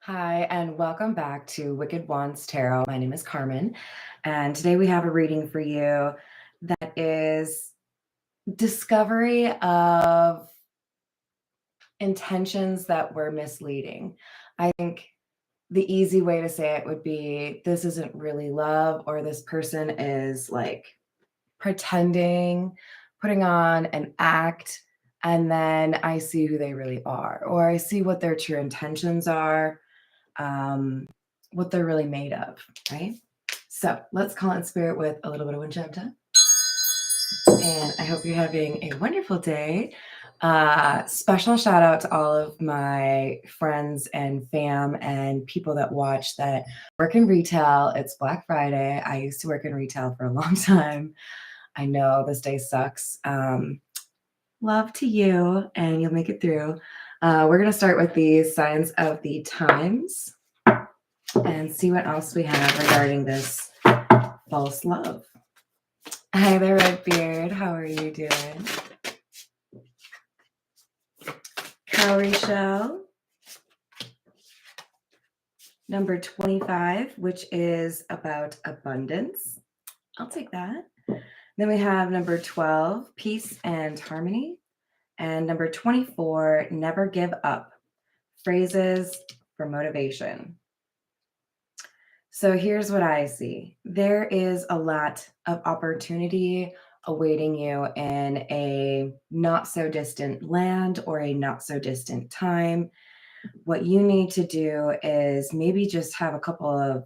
Hi, and welcome back to Wicked Wands Tarot. My name is Carmen, and today we have a reading for you that is discovery of intentions that were misleading. I think the easy way to say it would be this isn't really love, or this person is like pretending, putting on an act, and then I see who they really are, or I see what their true intentions are, um, what they're really made of, right? So let's call in spirit with a little bit of Winchanta. And I hope you're having a wonderful day. Special shout out to all of my friends and fam and people that watch that work in retail. It's Black Friday. I used to work in retail for a long time. I know this day sucks. Love to you, and you'll make it through. We're going to start with the signs of the times and see what else we have regarding this false love. Hi there, Redbeard. How are you doing? Cowrie Shell. Number 25, which is about abundance. I'll take that. Then we have number 12, peace and harmony. And number 24, never give up. Phrases for motivation. So here's what I see. There is a lot of opportunity awaiting you in a not so distant land or a not so distant time. What you need to do is maybe just have a couple of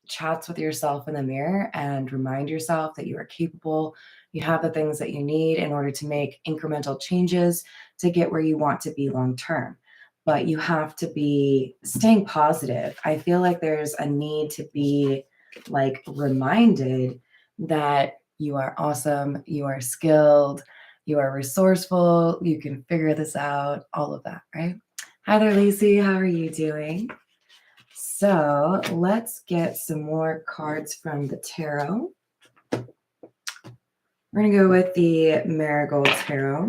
chats with yourself in the mirror and remind yourself that you are capable. You have the things that you need in order to make incremental changes to get where you want to be long term. But you have to be staying positive. I feel like there's a need to be like reminded that you are awesome, you are skilled, you are resourceful, you can figure this out, all of that, right? Hi there, Lacey. How are you doing? So let's get some more cards from the tarot. We're going to go with the Marigold Tarot.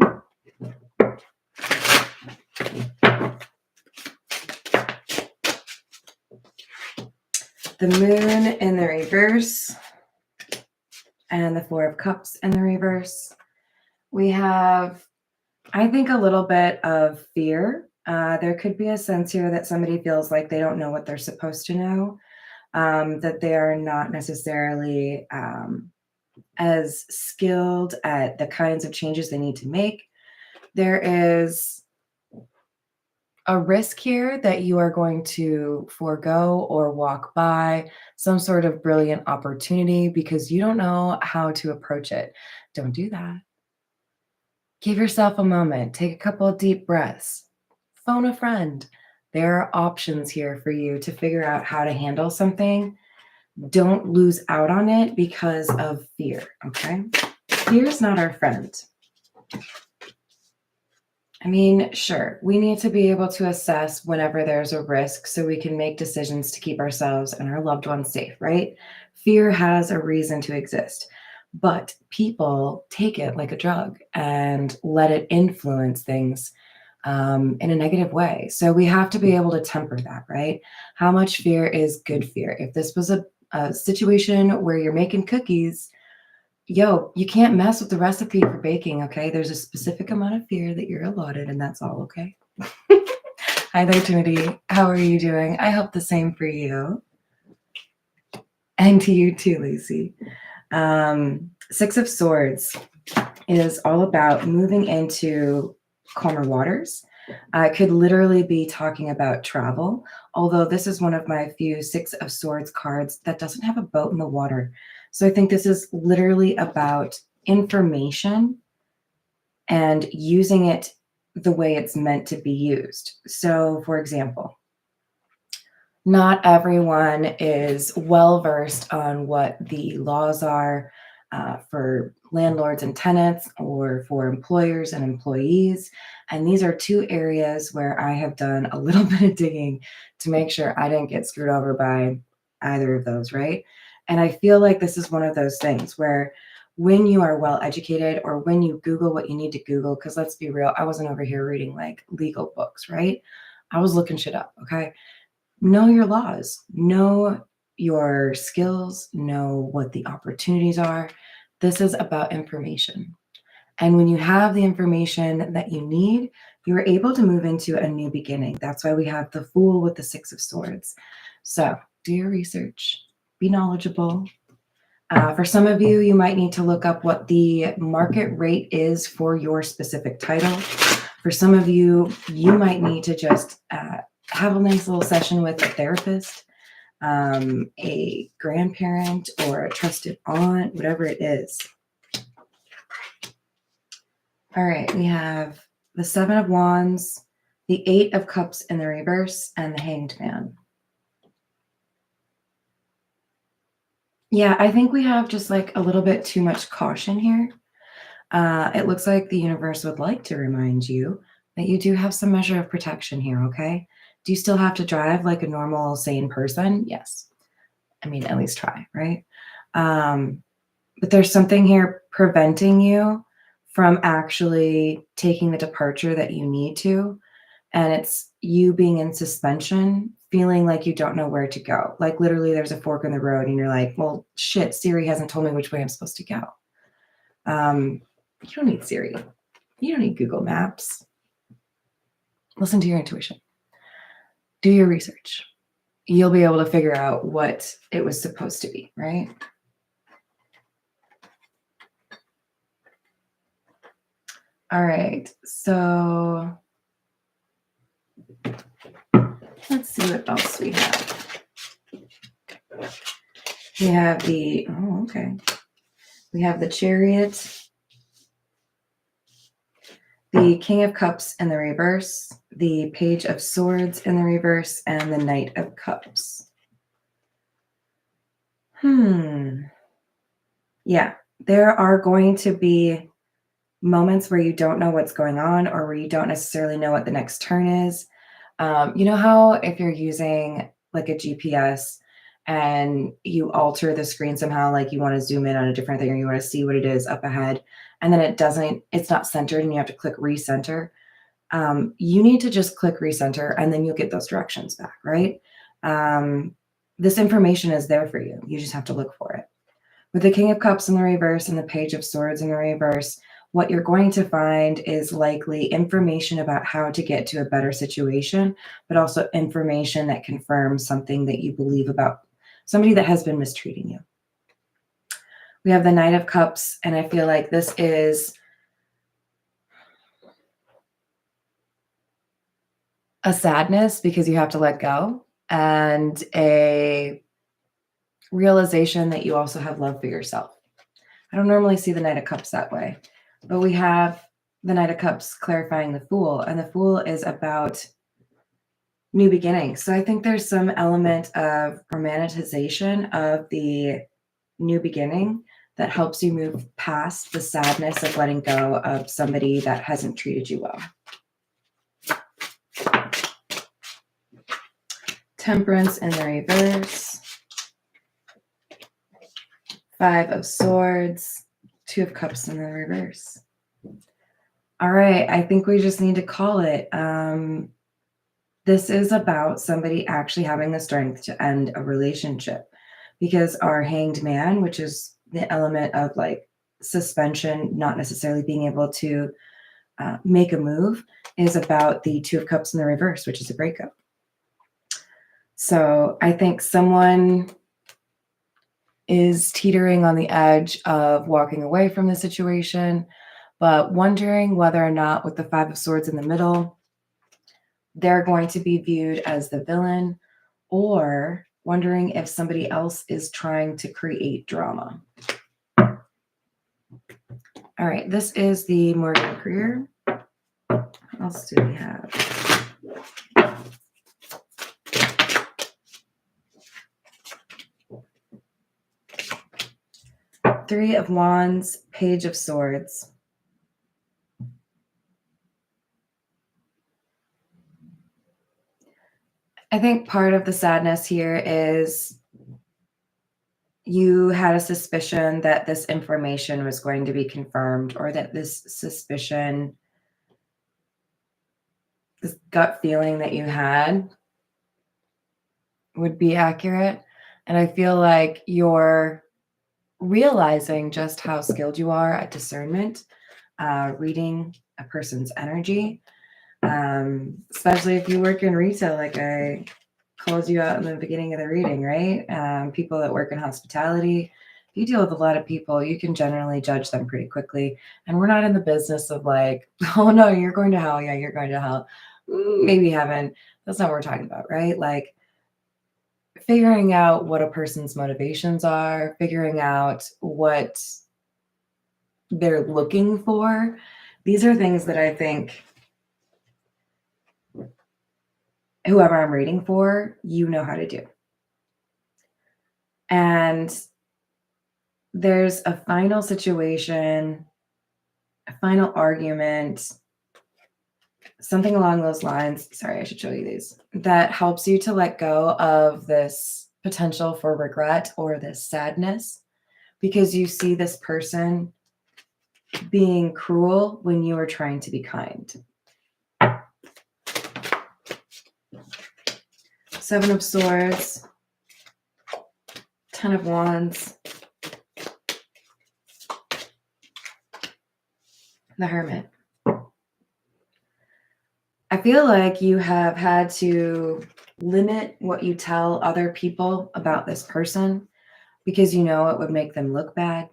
The Moon in the reverse and the Four of Cups in the reverse. We have, I think, a little bit of fear. There could be a sense here that somebody feels like they don't know what they're supposed to know, that they are not necessarily as skilled at the kinds of changes they need to make. There is a risk here that you are going to forego or walk by some sort of brilliant opportunity because you don't know how to approach it. Don't do that. Give yourself a moment. Take a couple of deep breaths. Phone a friend. There are options here for you to figure out how to handle something. Don't lose out on it because of fear, okay? Fear is not our friend. I mean, sure, we need to be able to assess whenever there's a risk so we can make decisions to keep ourselves and our loved ones safe, right? Fear has a reason to exist, but people take it like a drug and let it influence things in a negative way. So we have to be able to temper that, right? How much fear is good fear? If this was a situation where you're making cookies, yo, you can't mess with the recipe for baking, okay? There's a specific amount of fear that you're allotted, and that's all, okay? Hi there, Trinity. How are you doing? I hope the same for you. And to you too, Lacey. Six of Swords is all about moving into calmer waters. I could literally be talking about travel, although this is one of my few Six of Swords cards that doesn't have a boat in the water. So I think this is literally about information and using it the way it's meant to be used. So, for example, not everyone is well versed on what the laws are for landlords and tenants or for employers and employees. And these are two areas where I have done a little bit of digging to make sure I didn't get screwed over by either of those, right? And I feel like this is one of those things where when you are well educated or when you Google what you need to Google, because let's be real, I wasn't over here reading like legal books, right? I was looking shit up, okay? Know your laws, know your skills, know what the opportunities are. This is about information. And when you have the information that you need, you're able to move into a new beginning. That's why we have the Fool with the Six of Swords. So do your research, be knowledgeable. For some of you, you might need to look up what the market rate is for your specific title. For some of you, you might need to just have a nice little session with a therapist, a grandparent, or a trusted aunt, whatever it is. All right, we have the Seven of Wands, the Eight of Cups in the reverse, and the Hanged Man. Yeah, I think we have just like a little bit too much caution here. It looks like the universe would like to remind you that you do have some measure of protection here, okay? Do you still have to drive like a normal, sane person? Yes. I mean, at least try, right? But there's something here preventing you from actually taking the departure that you need to. And it's you being in suspension, feeling like you don't know where to go. Like literally there's a fork in the road and you're like, well, shit, Siri hasn't told me which way I'm supposed to go. You don't need Siri. You don't need Google Maps. Listen to your intuition. Do your research. You'll be able to figure out what it was supposed to be, right? All right, so let's see what else we have. We have the, oh, okay. We have the Chariot, the King of Cups in the reverse, the Page of Swords in the reverse, and the Knight of Cups. Yeah, there are going to be moments where you don't know what's going on or where you don't necessarily know what the next turn is. You know how if you're using like a GPS and you alter the screen somehow, like you want to zoom in on a different thing or you want to see what it is up ahead, and then it's not centered and you have to click recenter. You need to just click recenter and then you'll get those directions back, right? This information is there for you. You just have to look for it. With the King of Cups in the reverse and the Page of Swords in the reverse, what you're going to find is likely information about how to get to a better situation, but also information that confirms something that you believe about somebody that has been mistreating you. We have the Knight of Cups, and I feel like this is a sadness because you have to let go, and a realization that you also have love for yourself. I don't normally see the Knight of Cups that way, but we have the Knight of Cups clarifying the Fool, and the Fool is about new beginnings. So I think there's some element of romanticization of the new beginning that helps you move past the sadness of letting go of somebody that hasn't treated you well. Temperance in the reverse. Five of Swords, Two of Cups in the reverse. All right, I think we just need to call it. This is about somebody actually having the strength to end a relationship, because our Hanged Man, which is the element of like suspension, not necessarily being able to make a move, is about the Two of Cups in the reverse, which is a breakup. So I think someone is teetering on the edge of walking away from the situation, but wondering whether or not with the Five of Swords in the middle, they're going to be viewed as the villain, or wondering if somebody else is trying to create drama. All right, this is the Morgan career. What else do we have? Three of Wands, Page of Swords. I think part of the sadness here is you had a suspicion that this information was going to be confirmed, or that this suspicion, this gut feeling that you had would be accurate. And I feel like you're realizing just how skilled you are at discernment, reading a person's energy, especially if you work in retail, like I called you out in the beginning of the reading, right? People that work in hospitality, you deal with a lot of people, you can generally judge them pretty quickly. And we're not in the business of like, oh no, you're going to hell. Yeah, you're going to hell. Maybe heaven. That's not what we're talking about, right? Like figuring out what a person's motivations are, figuring out what they're looking for. These are things that I think whoever I'm reading for, you know how to do. And there's a final situation, a final argument, something along those lines. Sorry, I should show you these. That helps you to let go of this potential for regret or this sadness because you see this person being cruel when you are trying to be kind. Seven of Swords, Ten of Wands, the Hermit. I feel like you have had to limit what you tell other people about this person because you know it would make them look bad.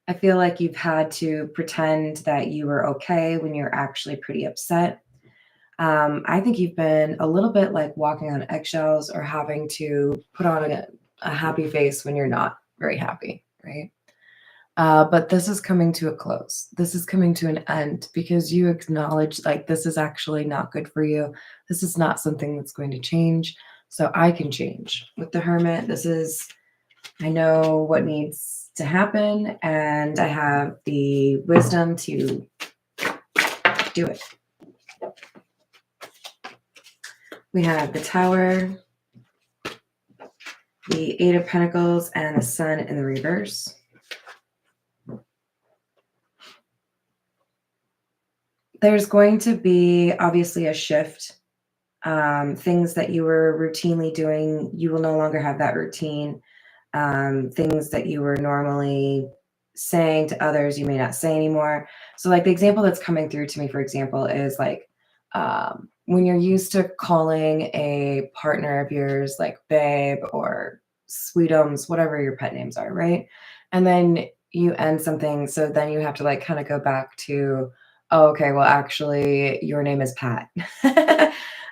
I feel like you've had to pretend that you were okay when you're actually pretty upset. I think you've been a little bit like walking on eggshells or having to put on a happy face when you're not very happy, right? But this is coming to a close. This is coming to an end because you acknowledge like this is actually not good for you. This is not something that's going to change. So I can change. With the Hermit, I know what needs to happen and I have the wisdom to do it. We have the Tower, the Eight of Pentacles, and the Sun in the reverse. There's going to be obviously a shift. Things that you were routinely doing, you will no longer have that routine. Things that you were normally saying to others, you may not say anymore. So like the example that's coming through to me, for example, is like when you're used to calling a partner of yours like babe or sweetums, whatever your pet names are, right? And then you end something. So then you have to like kind of go back to, oh, okay, well, actually, your name is Pat.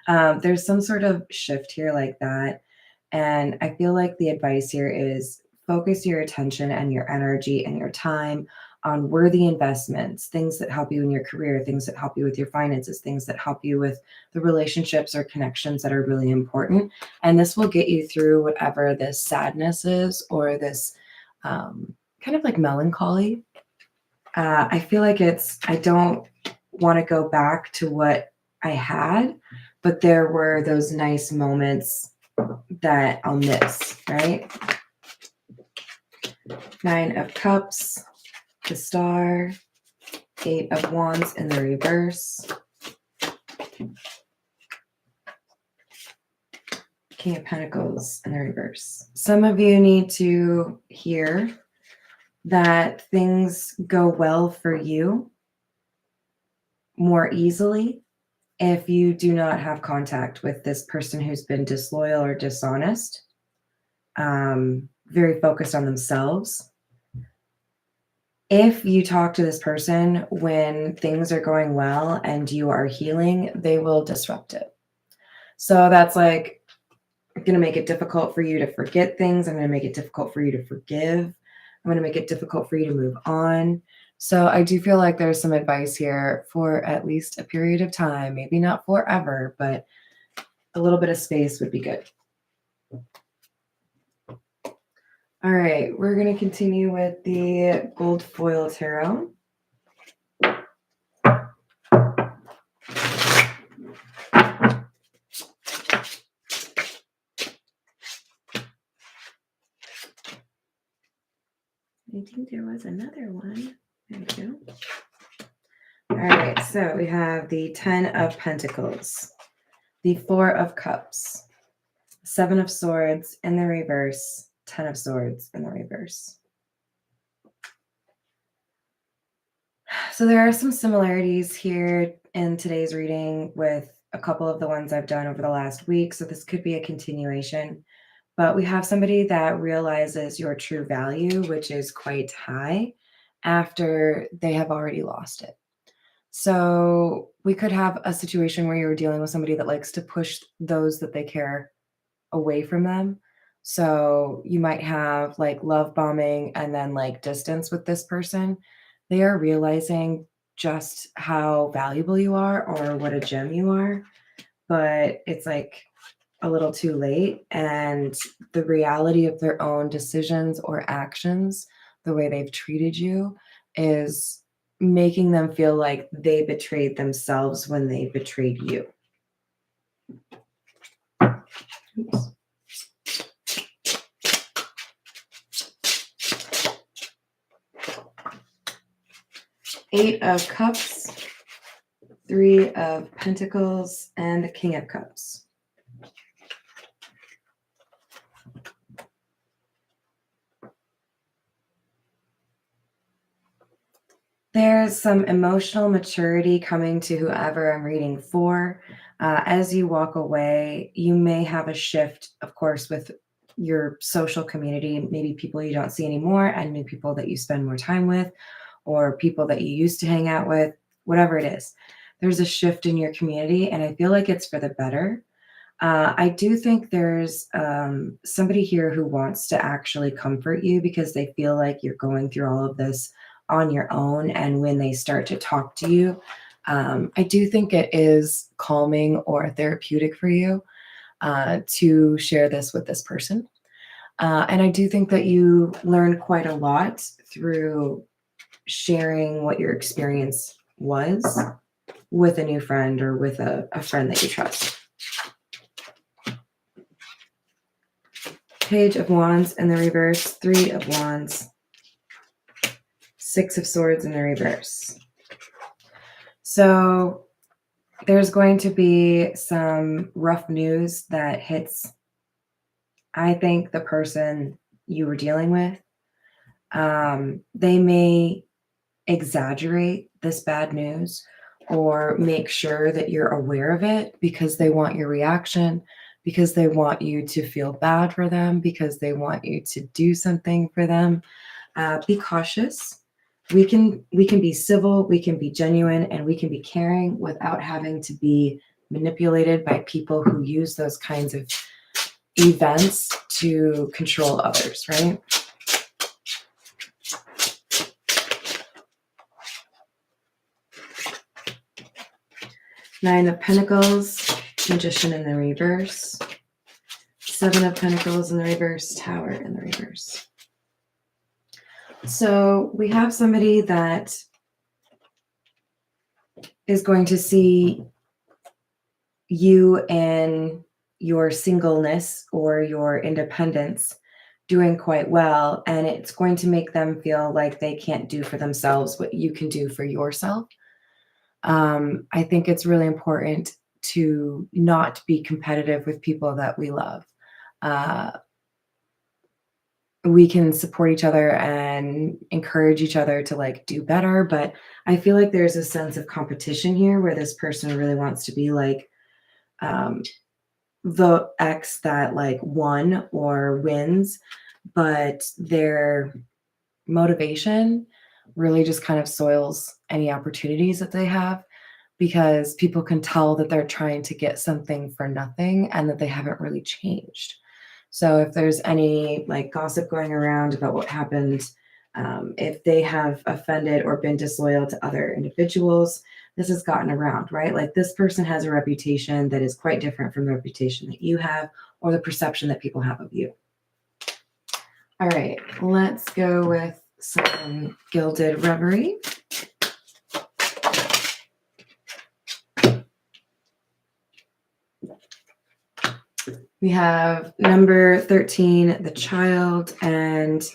There's some sort of shift here like that. And I feel like the advice here is focus your attention and your energy and your time on worthy investments, things that help you in your career, things that help you with your finances, things that help you with the relationships or connections that are really important. And this will get you through whatever this sadness is or this kind of like melancholy. I feel like I don't want to go back to what I had, but there were those nice moments that I'll miss, right? Nine of Cups, the Star, Eight of Wands in the reverse, King of Pentacles in the reverse. Some of you need to hear that things go well for you more easily if you do not have contact with this person who's been disloyal or dishonest, very focused on themselves. If you talk to this person when things are going well and you are healing, they will disrupt it. So that's like going to make it difficult for you to forget things. I'm going to make it difficult for you to forgive. I'm going to make it difficult for you to move on. So I do feel like there's some advice here for at least a period of time, maybe not forever, but a little bit of space would be good. All right, we're going to continue with the gold foil tarot. I think there was another one. There we go. All right, so we have the 10 of Pentacles, the 4 of Cups, Seven of Swords in the reverse, 10 of Swords in the reverse. So there are some similarities here in today's reading with a couple of the ones I've done over the last week. So this could be a continuation. But we have somebody that realizes your true value, which is quite high, after they have already lost it. So we could have a situation where you're dealing with somebody that likes to push those that they care away from them. So you might have like love bombing and then like distance with this person. They are realizing just how valuable you are or what a gem you are, but it's like a little too late. And the reality of their own decisions or actions, the way they've treated you, is making them feel like they betrayed themselves when they betrayed you. Oops. Eight of Cups, Three of Pentacles, and the King of Cups. There's some emotional maturity coming to whoever I'm reading for. As you walk away, you may have a shift, of course, with your social community, maybe people you don't see anymore and new people that you spend more time with, or people that you used to hang out with, whatever it is. There's a shift in your community, and I feel like it's for the better. I do think there's somebody here who wants to actually comfort you because they feel like you're going through all of this on your own. And when they start to talk to you, I do think it is calming or therapeutic for you to share this with this person. And I do think that you learn quite a lot through sharing what your experience was with a new friend or with a friend that you trust. Page of Wands in the reverse, Three of Wands, Six of Swords in the reverse. So there's going to be some rough news that hits, I think, the person you were dealing with. They may exaggerate this bad news or make sure that you're aware of it because they want your reaction, because they want you to feel bad for them, because they want you to do something for them. Be cautious. We can be civil, we can be genuine, and we can be caring without having to be manipulated by people who use those kinds of events to control others, right? Nine of Pentacles, Magician in the reverse. Seven of Pentacles in the reverse, Tower in the reverse. So we have somebody that is going to see you in your singleness or your independence doing quite well, and it's going to make them feel like they can't do for themselves what you can do for yourself. I think it's really important to not be competitive with people that we love. We can support each other and encourage each other to like do better, but I feel like there's a sense of competition here where this person really wants to be like the ex that like won or wins, but their motivation really just kind of soils any opportunities that they have, because people can tell that they're trying to get something for nothing and that they haven't really changed. So if there's any like gossip going around about what happened, if they have offended or been disloyal to other individuals, this has gotten around, right? Like this person has a reputation that is quite different from the reputation that you have or the perception that people have of you. All right, let's go with some Gilded Reverie. We have number 13, the Child, and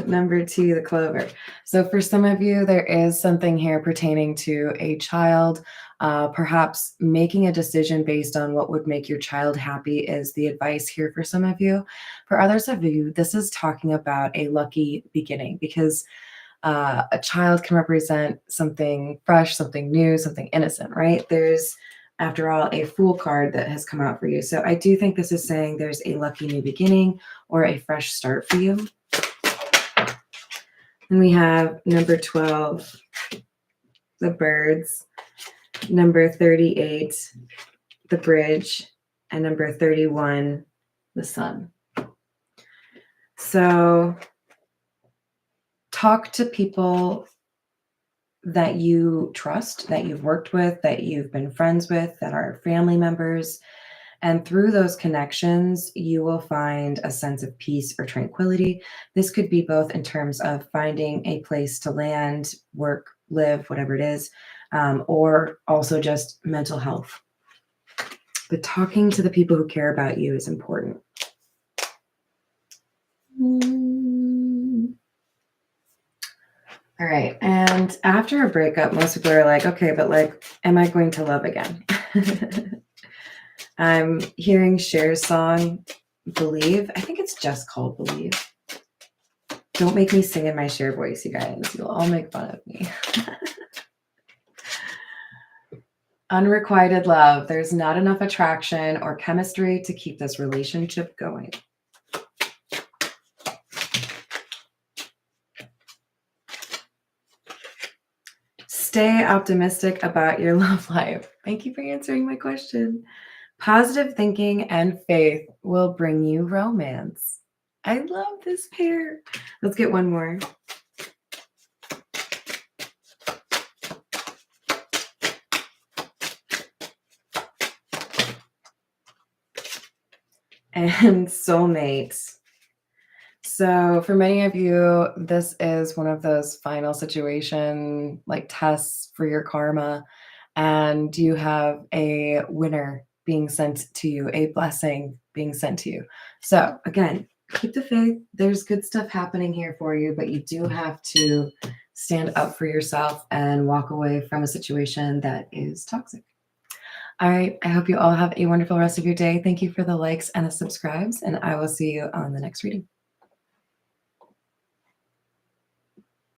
Number 2, the clover. So for some of you, there is something here pertaining to a child. Perhaps making a decision based on what would make your child happy is the advice here for some of you. For others of you, this is talking about a lucky beginning because a child can represent something fresh, something new, something innocent, right? There's, after all, a Fool card that has come out for you. So I do think this is saying there's a lucky new beginning or a fresh start for you. And we have number 12, the birds, number 38, the bridge, and number 31, the sun. So talk to people that you trust, that you've worked with, that you've been friends with, that are family members. And through those connections, you will find a sense of peace or tranquility. This could be both in terms of finding a place to land, work, live, whatever it is, or also just mental health. But talking to the people who care about you is important. All right. And after a breakup, most people are like, okay, but like, am I going to love again? I'm hearing Cher's song, Believe. I think it's just called Believe. Don't make me sing in my Cher voice, you guys. You'll all make fun of me. Unrequited love. There's not enough attraction or chemistry to keep this relationship going. Stay optimistic about your love life. Thank you for answering my question. Positive thinking and faith will bring you romance. I love this pair. Let's get one more. And soulmates. So for many of you, this is one of those final situation like tests for your karma, and you have a winner being sent to you, a blessing being sent to you. So again, keep the faith. There's good stuff happening here for you, but you do have to stand up for yourself and walk away from a situation that is toxic. All right. I hope you all have a wonderful rest of your day. Thank you for the likes and the subscribes, and I will see you on the next reading.